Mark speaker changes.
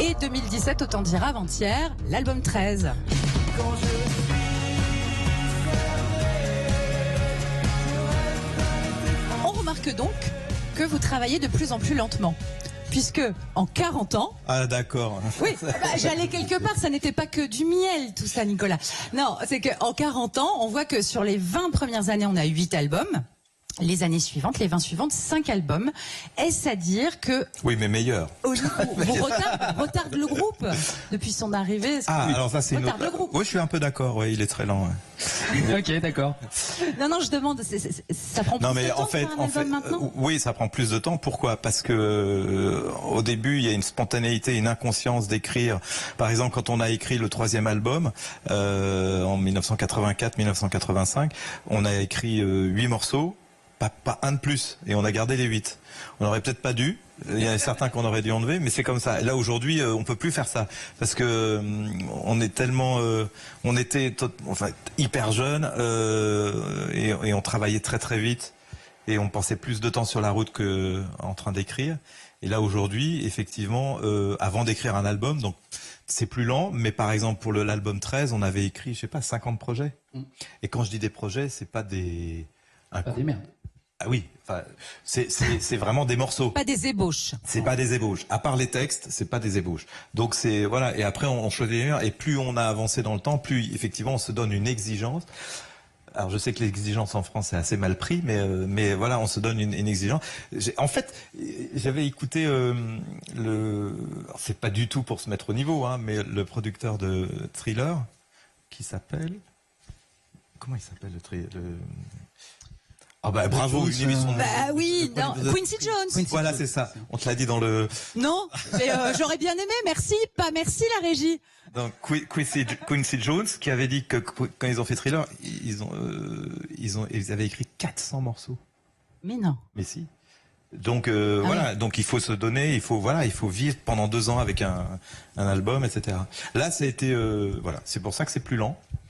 Speaker 1: Et 2017, autant dire avant-hier, l'album 13. On remarque donc que vous travaillez de plus en plus lentement. Puisque en 40 ans...
Speaker 2: Ah d'accord.
Speaker 1: Oui, j'allais quelque part, ça n'était pas que du miel tout ça, Nicolas. Non, c'est qu'en 40 ans, on voit que sur les 20 premières années, on a 8 albums. Les années suivantes, les 20 suivantes, 5 albums. Est-ce à dire que...
Speaker 2: Oui, mais meilleur.
Speaker 1: Vous retarde le groupe depuis son arrivée.
Speaker 2: Ah, alors ça c'est une autre...
Speaker 1: le groupe.
Speaker 2: Oui, je suis un peu d'accord, oui, il est très lent. Ouais.
Speaker 3: Ok, d'accord.
Speaker 1: Non, je demande, ça prend plus de temps
Speaker 2: en fait,
Speaker 1: pour un album maintenant ?
Speaker 2: oui, ça prend plus de temps. Pourquoi ? Parce que au début, il y a une spontanéité, une inconscience d'écrire. Par exemple, quand on a écrit le 3e album en 1984-1985, on a écrit 8 morceaux. Pas un de plus, et on a gardé les 8. On n'aurait peut-être pas dû, il y en a certains qu'on aurait dû enlever, mais c'est comme ça. Là aujourd'hui, on peut plus faire ça, parce que on est tellement, on était hyper jeunes, et on travaillait très très vite, et on passait plus de temps sur la route que en train d'écrire. Et là aujourd'hui, effectivement, avant d'écrire un album, donc c'est plus lent, mais par exemple pour l'album 13, on avait écrit, je sais pas, 50 projets. Et quand je dis des projets, c'est pas des...
Speaker 3: Pas des merdes.
Speaker 2: Ah oui, enfin, c'est vraiment des morceaux.
Speaker 1: Pas des ébauches.
Speaker 2: C'est pas des ébauches. À part les textes, c'est pas des ébauches. Donc c'est voilà. Et après on choisit les meilleurs. Et plus on a avancé dans le temps, plus effectivement on se donne une exigence. Alors je sais que l'exigence en France est assez mal pris, mais voilà, on se donne une exigence. En fait, j'avais écouté c'est pas du tout pour se mettre au niveau, hein, mais le producteur de Thriller, qui s'appelle, comment il s'appelle Ah bah bravo, une émission.
Speaker 1: Bah oui, non, Quincy Jones.
Speaker 2: Voilà, c'est ça. On te l'a dit dans le...
Speaker 1: Non, mais j'aurais bien aimé, merci, pas merci la régie.
Speaker 2: Donc Quincy Jones qui avait dit que quand ils ont fait Thriller, ils avaient écrit 400 morceaux.
Speaker 1: Mais non.
Speaker 2: Mais si. Donc voilà, donc il faut se donner, il faut vivre pendant 2 ans avec un album, etc. Là, ça a été voilà, c'est pour ça que c'est plus lent.